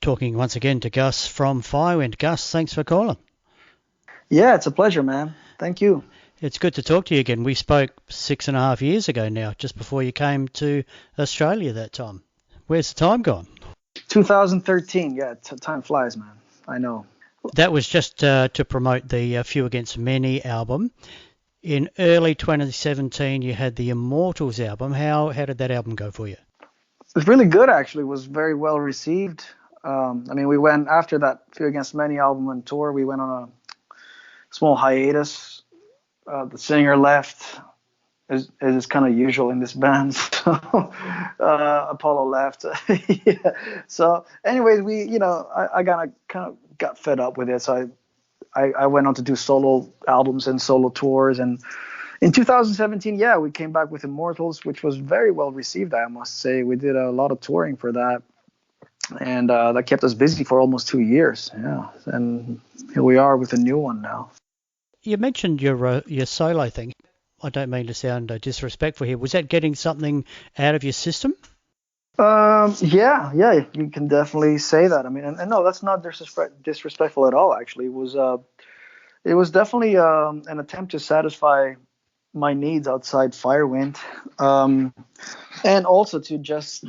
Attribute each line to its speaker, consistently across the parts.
Speaker 1: talking once again to Gus from Firewind. Gus, thanks for calling.
Speaker 2: Yeah, it's a pleasure, man. Thank you.
Speaker 1: It's good to talk to you again. We spoke 6.5 years ago now, just before you came to Australia that time. Where's the time gone?
Speaker 2: 2013. Yeah, time flies, man. I know.
Speaker 1: That was just to promote the Few Against Many album. In early 2017, you had the Immortals album. How did that album go for you?
Speaker 2: It was really good, actually. It was very well received. We went after that Few Against Many album and tour. We went on a small hiatus. The singer left, as is kind of usual in this band. So, Apollo left. Yeah. So, anyways, I kind of got fed up with it. So I went on to do solo albums and solo tours. And in 2017, we came back with Immortals, which was very well received, I must say. We did a lot of touring for that. And that kept us busy for almost 2 years. Yeah. And here we are with a new one now.
Speaker 1: You mentioned your solo thing. I don't mean to sound disrespectful here. Was that getting something out of your system?
Speaker 2: Yeah, you can definitely say that. I mean, and no, that's not disrespectful at all. Actually, it was definitely an attempt to satisfy my needs outside Firewind, and also to just,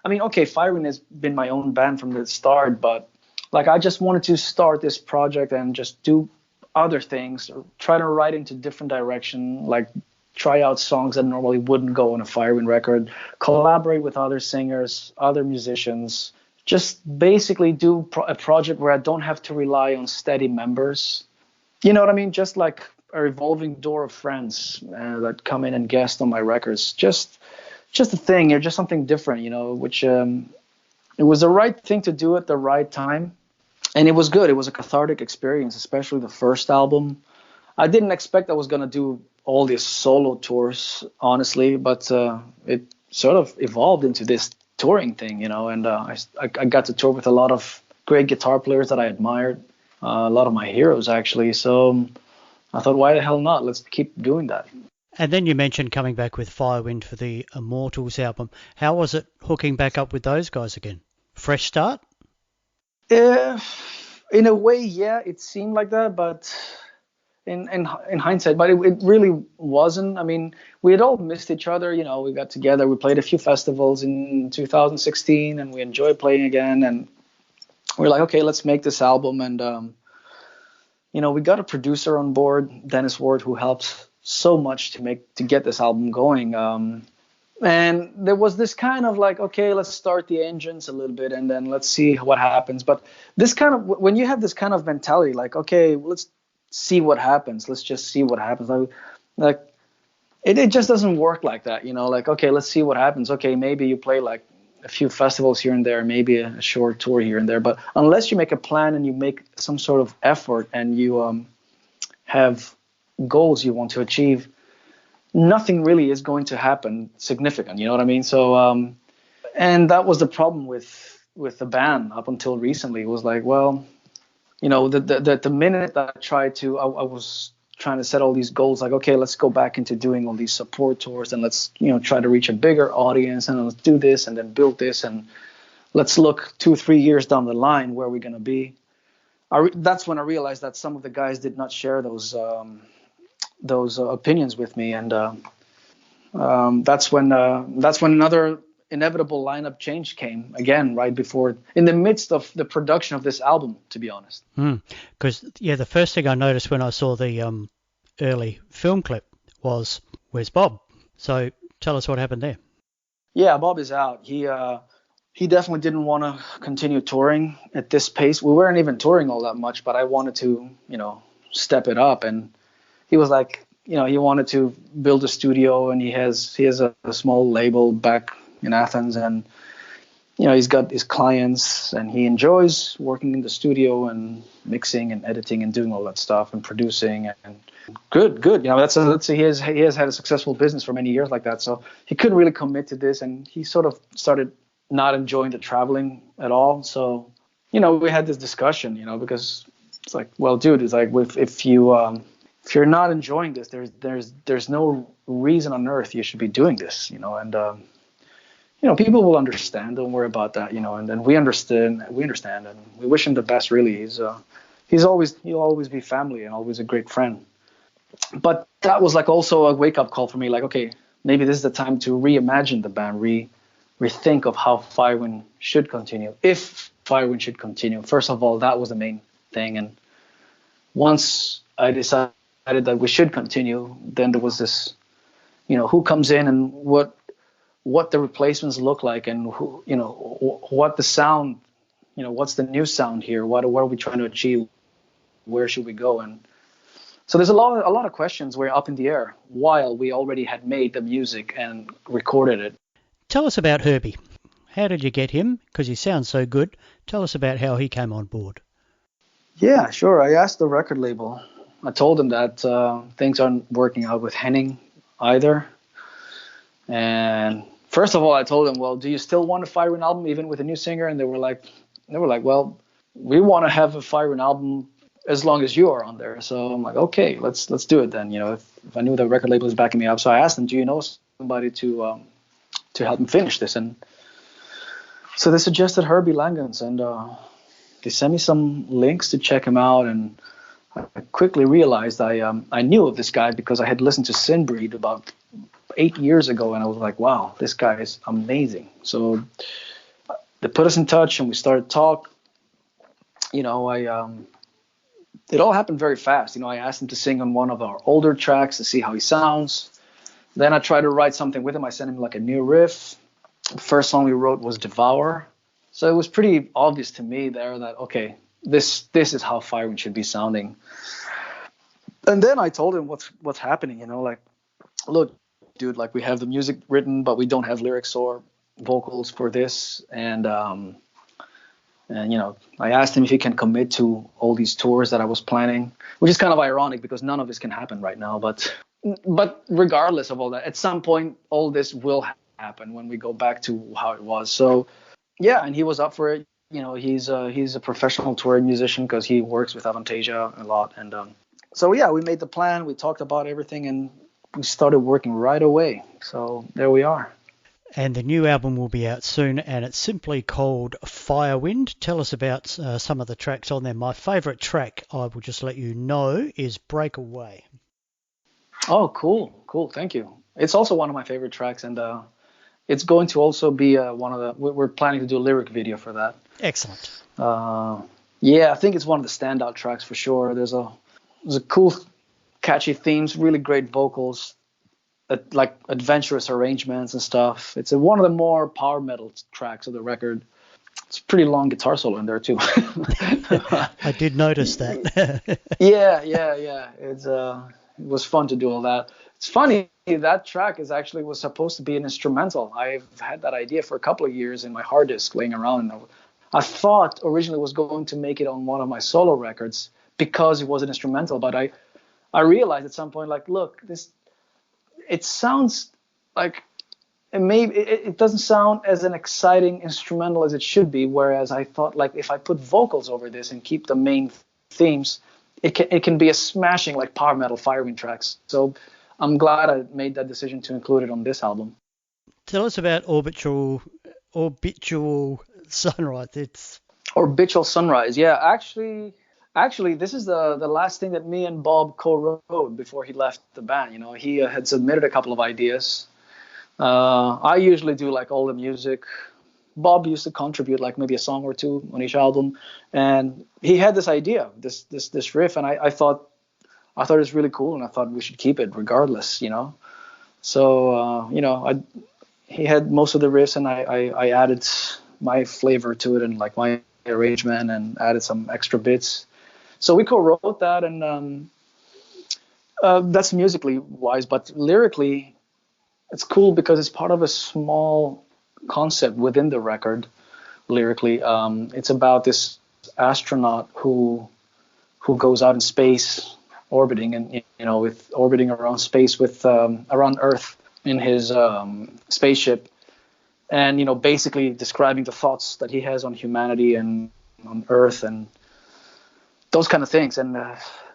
Speaker 2: Firewind has been my own band from the start, but like I just wanted to start this project and just do other things, or try to write into different direction, like try out songs that normally wouldn't go on a Firewind record, collaborate with other singers, other musicians, just basically do a project where I don't have to rely on steady members. You know what I mean? Just like a revolving door of friends that come in and guest on my records. Just a thing, or just something different, which it was the right thing to do at the right time. And it was good. It was a cathartic experience, especially the first album. I didn't expect I was going to do all these solo tours, honestly, but it sort of evolved into this touring thing, and I got to tour with a lot of great guitar players that I admired, a lot of my heroes, actually. So I thought, why the hell not? Let's keep doing that.
Speaker 1: And then you mentioned coming back with Firewind for the Immortals album. How was it hooking back up with those guys again? Fresh start?
Speaker 2: In a way, yeah, it seemed like that, but in hindsight, but it really wasn't. I mean, we had all missed each other. We got together, we played a few festivals in 2016, and we enjoyed playing again. And we're like, okay, let's make this album. And we got a producer on board, Dennis Ward, who helped so much to get this album going. And there was this kind of like, okay, let's start the engines a little bit and then let's see what happens. But this kind of, when you have this kind of mentality, like, okay, let's see what happens. Let's just see what happens. Like it just doesn't work like that, like, okay, let's see what happens. Okay, maybe you play like a few festivals here and there, maybe a short tour here and there. But unless you make a plan and you make some sort of effort and you have goals you want to achieve, nothing really is going to happen significant. You know what I mean? So, and that was the problem with the band up until recently. It was like, well, the minute that I was trying to set all these goals, like, okay, let's go back into doing all these support tours and let's, try to reach a bigger audience and let's do this and then build this and let's look 2-3 years down the line where we're going to be. That's when I realized that some of the guys did not share those opinions with me, and that's when another inevitable lineup change came again, right before, in the midst of the production of this album, to be honest.
Speaker 1: Because the first thing I noticed when I saw the early film clip was, where's Bob? So tell us what happened there.
Speaker 2: Yeah, Bob is out. He definitely didn't want to continue touring at this pace. We weren't even touring all that much, but I wanted to, step it up. And he was like, he wanted to build a studio, and he has a small label back in Athens, and he's got his clients, and he enjoys working in the studio and mixing and editing and doing all that stuff and producing. And good. He has had a successful business for many years like that, so he couldn't really commit to this, and he sort of started not enjoying the traveling at all. So we had this discussion, because it's like, well, dude, it's like, if you're not enjoying this, there's no reason on earth you should be doing this, and people will understand. Don't worry about that, and we understand, and we wish him the best. Really, he'll always be family and always a great friend. But that was like also a wake up call for me. Like, okay, maybe this is the time to reimagine the band, rethink of how Firewind should continue, if Firewind should continue. First of all, that was the main thing, and once I decided that we should continue, then there was this, who comes in and what the replacements look like, and who, what the sound, what's the new sound here? What are we trying to achieve? Where should we go? And so there's a lot of questions were up in the air while we already had made the music and recorded it.
Speaker 1: Tell us about Herbie. How did you get him? Because he sounds so good. Tell us about how he came on board.
Speaker 2: Yeah, sure. I asked the record label. I told them that things aren't working out with Henning either. And first of all, I told them, well, do you still want a Firewind album even with a new singer? And they were like, well, we want to have a Firewind album as long as you are on there. So I'm like, okay, let's do it then. If I knew the record label was backing me up. So I asked them, do you know somebody to help me finish this? And so they suggested Herbie Langens, and they sent me some links to check him out. And I quickly realized I knew of this guy because I had listened to Sinbreed about 8 years ago, and I was like, wow, this guy is amazing. So they put us in touch, and we started talk. It all happened very fast. I asked him to sing on one of our older tracks to see how he sounds. Then I tried to write something with him. I sent him like a new riff. The first song we wrote was Devour. So it was pretty obvious to me there that, okay, this is how Firewind should be sounding. And then I told him what's happening, like, look, dude, like, we have the music written, but we don't have lyrics or vocals for this. And I asked him if he can commit to all these tours that I was planning, which is kind of ironic because none of this can happen right now. But regardless of all that, at some point, all this will happen when we go back to how it was. So, yeah, and he was up for it. He's a professional touring musician because he works with Avantasia a lot. And so, yeah, we made the plan. We talked about everything, and we started working right away. So there we are.
Speaker 1: And the new album will be out soon, and it's simply called Firewind. Tell us about some of the tracks on there. My favourite track, I will just let you know, is Breakaway.
Speaker 2: Oh, cool. Thank you. It's also one of my favorite tracks, and it's going to also be one of the. We're planning to do a lyric video for that.
Speaker 1: Excellent.
Speaker 2: Yeah, I think it's one of the standout tracks for sure. There's a cool, catchy themes, really great vocals. Like adventurous arrangements and stuff. It's one of the more power metal tracks of the record. It's a pretty long guitar solo in there too.
Speaker 1: I did notice that.
Speaker 2: Yeah. It was fun to do all that. It's funny, that track was supposed to be an instrumental. I've had that idea for a couple of years in my hard disk laying around. And I thought originally was going to make it on one of my solo records because it was an instrumental, but I realized at some point, like, look, it sounds like it doesn't sound as an exciting instrumental as it should be. Whereas I thought, like, if I put vocals over this and keep the main themes, it can be a smashing, like, power metal Firewind tracks. So I'm glad I made that decision to include it on this album.
Speaker 1: Tell us about Orbital Sunrise.
Speaker 2: Orbital Sunrise, yeah. Actually, this is the last thing that me and Bob co-wrote before he left the band. He had submitted a couple of ideas. I usually do like all the music. Bob used to contribute like maybe a song or two on each album, and he had this idea, this riff, and I thought it was really cool, and I thought we should keep it regardless. So he had most of the riffs, and I added my flavor to it and like my arrangement and added some extra bits. So we co-wrote that, and that's musically wise, but lyrically, it's cool because it's part of a small concept within the record. Lyrically, it's about this astronaut who goes out in space, orbiting, and orbiting around space with around Earth in his spaceship, and basically describing the thoughts that he has on humanity and on Earth and those kind of things. And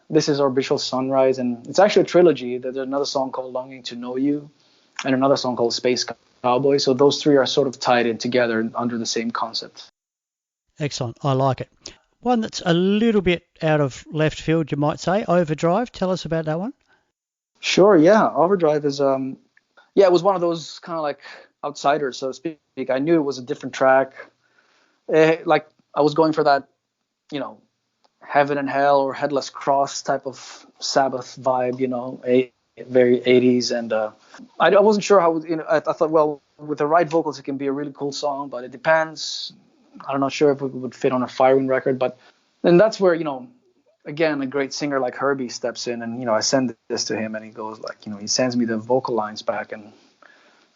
Speaker 2: this is Orbital Sunrise, and it's actually a trilogy. There's another song called Longing to Know You and another song called Space Cowboy. So those three are sort of tied in together under the same concept.
Speaker 1: Excellent. I like it. One that's a little bit out of left field, you might say, Overdrive. Tell us about that one.
Speaker 2: Sure, yeah. Overdrive is it was one of those kind of like outsiders, so to speak. I knew it was a different track. Like I was going for that, Heaven and Hell or Headless Cross type of Sabbath vibe, very 80s. And I wasn't sure how, I thought, well, with the right vocals, it can be a really cool song, but it depends. I'm not sure if it would fit on a Firewind record, but then that's where, again, a great singer like Herbie steps in, and, I send this to him, and he goes like, he sends me the vocal lines back, and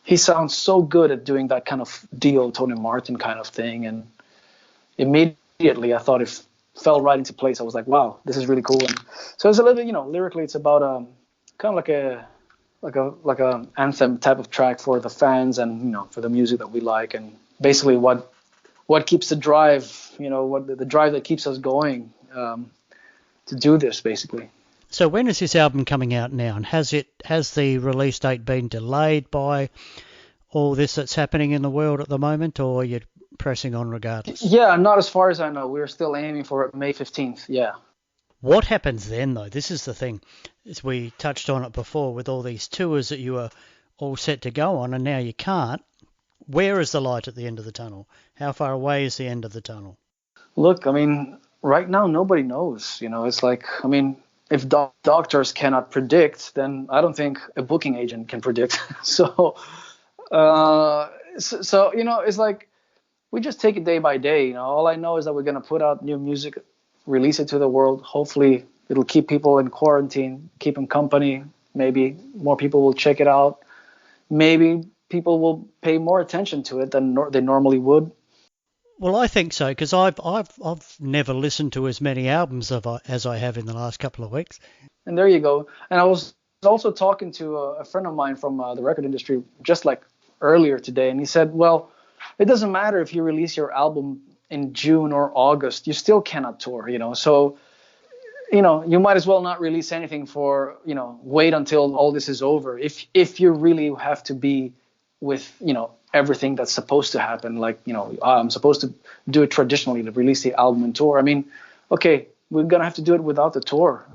Speaker 2: he sounds so good at doing that kind of Dio, Tony Martin kind of thing. And immediately I thought it fell right into place. I was like, wow, this is really cool. And so it's a little bit, lyrically, it's about kind of like a anthem type of track for the fans and, for the music that we like, and basically what keeps the drive, what the drive that keeps us going to do this, basically.
Speaker 1: So when is this album coming out now, and has the release date been delayed by all this that's happening in the world at the moment, or are you pressing on regardless?
Speaker 2: Yeah, not as far as I know. We're still aiming for May 15th, yeah.
Speaker 1: What happens then, though? This is the thing. As we touched on it before, with all these tours that you were all set to go on, and now you can't. Where is the light at the end of the tunnel? How far away is the end of the tunnel?
Speaker 2: Look, right now nobody knows. It's like, if doctors cannot predict, then I don't think a booking agent can predict. So it's like we just take it day by day. All I know is that we're going to put out new music, release it to the world. Hopefully it'll keep people in quarantine, keep them company. Maybe more people will check it out. Maybe people will pay more attention to it than they normally would.
Speaker 1: Well, I think so, because I've never listened to as many albums as I have in the last couple of weeks.
Speaker 2: And there you go. And I was also talking to a friend of mine from the record industry just like earlier today, and he said, well, it doesn't matter if you release your album in June or August, you still cannot tour, So, you might as well not release anything for, wait until all this is over. If you really have to be with, everything that's supposed to happen, like, I'm supposed to do it traditionally to release the album and tour. Okay, we're going to have to do it without the tour.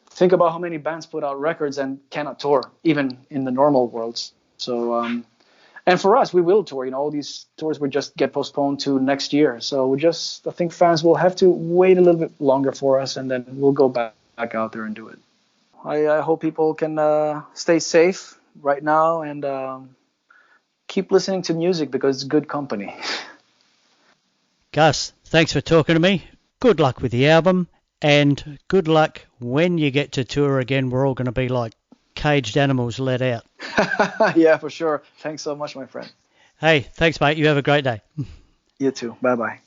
Speaker 2: Think about how many bands put out records and cannot tour, even in the normal worlds. So, and for us, we will tour. All these tours will just get postponed to next year. So I think fans will have to wait a little bit longer for us, and then we'll go back out there and do it. I hope people can stay safe right now and keep listening to music because it's good company.
Speaker 1: Gus, thanks for talking to me. Good luck with the album, and good luck when you get to tour again. We're all going to be like caged animals let out.
Speaker 2: Yeah, for sure. Thanks so much, my friend.
Speaker 1: Hey, thanks, mate. You have a great day.
Speaker 2: You too. Bye-bye.